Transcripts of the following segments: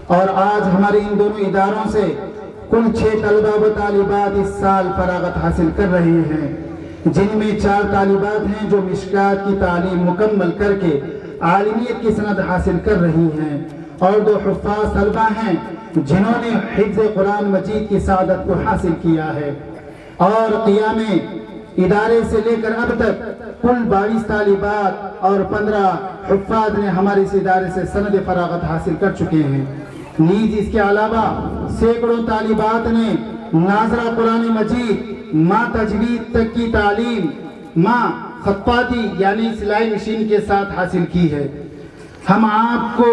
और आज हमारे इन दोनों इदारों से कुल 6 तलबा व तालिबात इस साल फरागत हासिल कर रहे हैं, जिनमें 4 तालिबात हैं जो मिशकात की तालीम मुकम्मल करके आलिमियत की सनद हासिल कर रही हैं, और 2 हुफ़्फ़ाज़ तलबा हैं जिन्होंने हिफ्ज़ कुरान मजीद की सादत को हासिल किया है। और क़ियामे इदारे से लेकर अब तक कुल 22 तालिबात और 15 हुफ़्फ़ाज़ ने हमारे इस इदारे से सनद फरागत हासिल कर चुके हैं। नीज इसके अलावा सैकड़ों तालिबात ने नाज़रा कुरान मजीद माँ तजवीद तक की तालीम माँ खत्ताती यानी सिलाई मशीन के साथ हासिल की है। हम आपको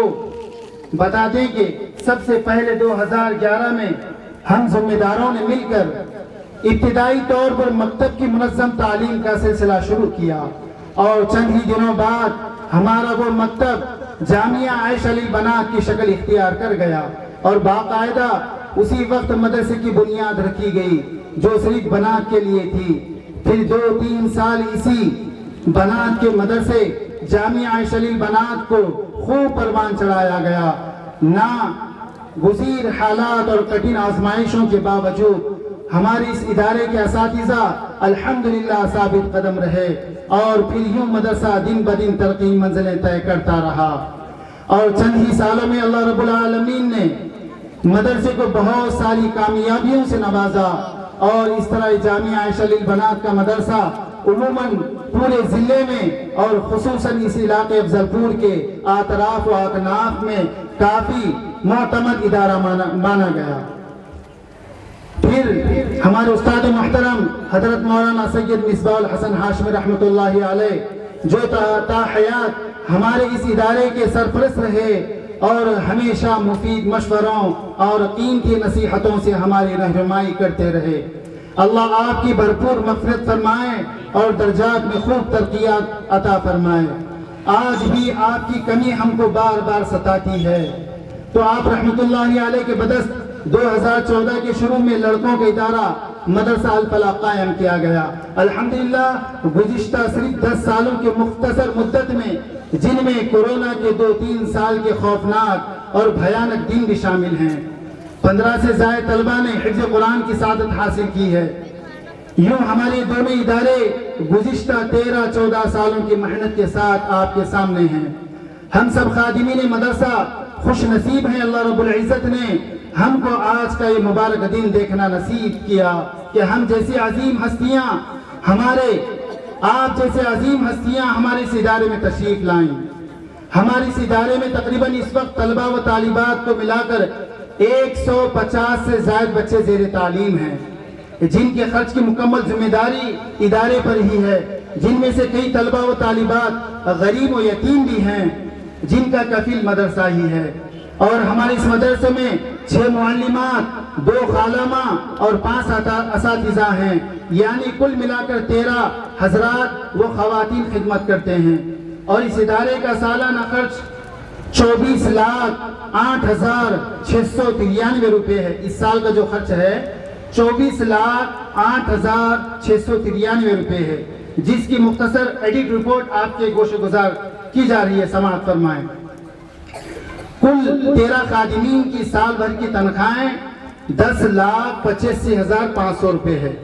बता दें कि सबसे पहले 2011 में हम जिम्मेदारों ने मिलकर इब्तिदाई तौर पर मकतब की मुनज़्ज़म तालीम का सिलसिला शुरू किया, और चंद ही दिनों बाद हमारा वो मकतब जामिया आयशा अली बनात की शक्ल इख्तियार कर गया, और बाकायदा उसी वक्त मदरसे की बुनियाद रखी गई जो सिर्फ बनात के लिए थी। फिर 2-3 साल इसी बनात के मदरसे जामिया आयशा अली बनात को खूब परवान चढ़ाया गया। ना गुज़ीर हालात और कठिन आजमाइशों के बावजूद हमारे इस इदारे के असातिज़ा अल्हम्दुलिल्लाह साबित कदम रहे, और फिर यूं मदरसा दिन ब दिन तरक्की मंजिलें तय करता रहा। और चंद ही सालों में अल्लाह रब्बुल आलमीन ने मदरसे को बहुत सारी कामयाबियों से नवाजा, और इस तरह जामिया आयशा अली बनात का मदरसा उमूमन पूरे जिले में और खुसूसन इस इलाके अफजलपुर के आतराफ व अकनाफ में काफी मोतमद इदारा माना गया। फिर हमारे उस्ताद मोहतरम हजरत मौलाना सैयद मिसबाहुल हसन हाशमी रहमतुल्लाहि अलैह जो ताहयात हमारे इस इदारे के सरपरस्त रहे, और हमेशा मुफीद मशवरों और कीमती नसीहतों से हमारी रहनुमाई करते रहे। अल्लाह आपकी भरपूर मग़फ़िरत फरमाए और दर्जात में खूब तरक्कियात अता फरमाए। आज भी आपकी कमी हमको बार बार सताती है, तो आप रहमतुल्लाहि अलैह के बदस्त 2014 के शुरू में लड़कों का इदारा मदरसा अल फलाह कायम किया गया। अल्हम्दुलिल्लाह गुज़िश्ता सिर्फ 10 सालों के मुख्तसर मुद्दत में, जिनमें कोरोना के 2-3 साल के खौफनाक और भयानक दिन भी शामिल हैं, 15 से ज़ायद तलबा ने हिफ्ज़ कुरान की सादत हासिल की है। यूं हमारे दोनों इदारे गुज़िश्ता 13-14 सालों की मेहनत के साथ आपके सामने हैं। हम सब खादिमीन मदरसा खुश नसीब हैं, अल्लाह रब्बुल इज़्ज़त ने हमको आज का ये मुबारक दिन देखना नसीब किया कि हम जैसी अजीम हस्तियां आप जैसे अजीम हस्तियां हमारे इस इदारे में तशरीफ लाएं। हमारे इस इदारे में तकरीबन इस वक्त तलबा व तालिबात को मिलाकर 150 से ज़ायद बच्चे ज़ेर तालीम हैं, जिनके खर्च की मुकम्मल जिम्मेदारी इदारे पर ही है, जिनमें से कई तलबा व तालिबात गरीब व यतीम भी हैं, जिनका कफील मदरसा ही है। और हमारे इस मदरसे में 6 मुअल्लिमात, 2 खालामा और 5 असातिज़ा हैं, यानी कुल मिलाकर 13 हजरात वो खवातीन खिदमत करते हैं। और इस इदारे का सालाना खर्च 24,08,693 रुपये है। इस साल का जो खर्च है 24,08,693 रुपये है, जिसकी मुख्तसर एडिट रिपोर्ट आपके गोशे गुजार की जा रही है। समाअत फरमाएं। कुल 13 खादिमीन की साल भर की तनख्वाहें 10,85,500 रुपये है।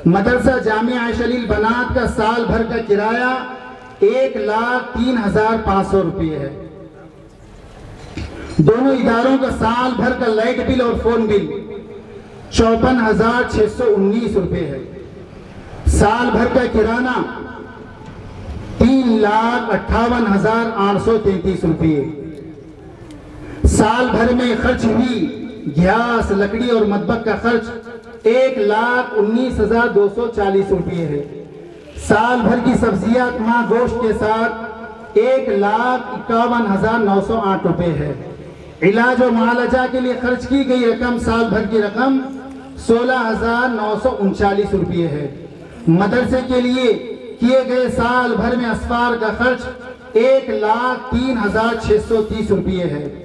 मदरसा जामिया आयशा अली बनात का साल भर का किराया 1,03,500 रुपये है। दोनों इदारों का साल भर का लाइट बिल और फोन बिल 54,619 रुपये है। साल भर का किराना 3,58,833 रुपये। साल भर में खर्च हुई गैस, लकड़ी और मदबक का खर्च 1,19,240 रुपये है। साल भर की सब्जियात माँ गोश्त के साथ 1,51,908 रुपये है। इलाज और मुआलजा के लिए खर्च की गई रकम, साल भर की रकम 16,939 रुपये है। मदरसे के लिए किए गए साल भर में असफार का खर्च 1,03,630 रुपये है।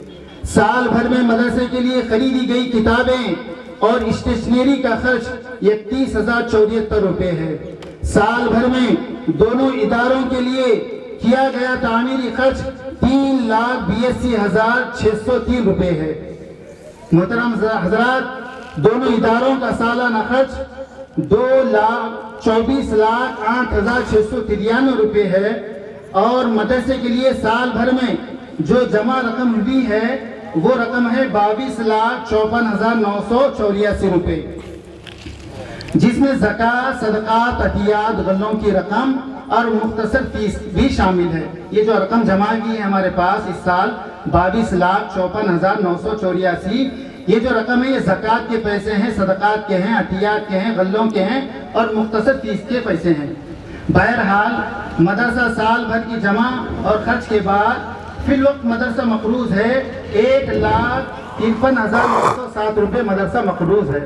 साल भर में मदरसे के लिए खरीदी गई किताबें और स्टेशनरी का खर्च 31,074 रुपये है। साल भर में दोनों इदारों के लिए किया गया तामीरी खर्च 3,82,603 रुपये है। मोहतरम हजरात, दोनों इदारों का सालाना खर्च 2,24,08,693 रुपये है और मदरसे के लिए साल भर में जो जमा रकम हुई है वो रकम है 22,54,984 रुपये, जिसमें ज़कात, सदक़ात, अतियात, गल्लों की रकम और मुख्तसर फीस भी शामिल है। ये जो रकम जमा की है हमारे पास इस साल 22,54,984, ये जो रकम है ये ज़कात के पैसे हैं, सदक़ात के हैं, अतियात के हैं, गल्लों के हैं और मुख्तसर फीस के पैसे हैं। बहरहाल मदरसा साल भर की जमा और खर्च के बाद फिल वक्त मदरसा मकरूज़ है 1,53,907 रुपये मदरसा मकरूज़ है।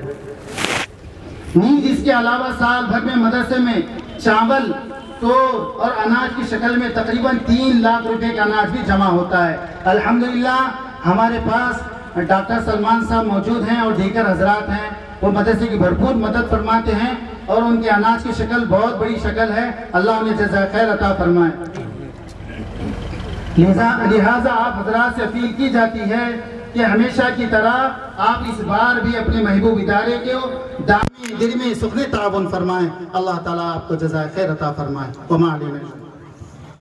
नीज इसके अलावा साल भर में मदरसे में चावल, तोर और अनाज की शक्ल में तकरीबन 3 लाख रुपए का अनाज भी जमा होता है। अल्हम्दुलिल्लाह हमारे पास डॉक्टर सलमान साहब मौजूद हैं और दीगर हजरात हैं, वो मदरसे की भरपूर मदद फरमाते हैं और उनके अनाज की शक्ल बहुत बड़ी शक्ल है। अल्लाह उन्हें जज़ा खैर अता फरमाए। लिहाजा आप हजरात से अपील की जाती है कि हमेशा की तरह आप इस बार भी अपने महबूब इदारे को दामी दिल में सुखने ताउन फरमाएं। अल्लाह ताला आपको जज़ा खैर अता फरमाए।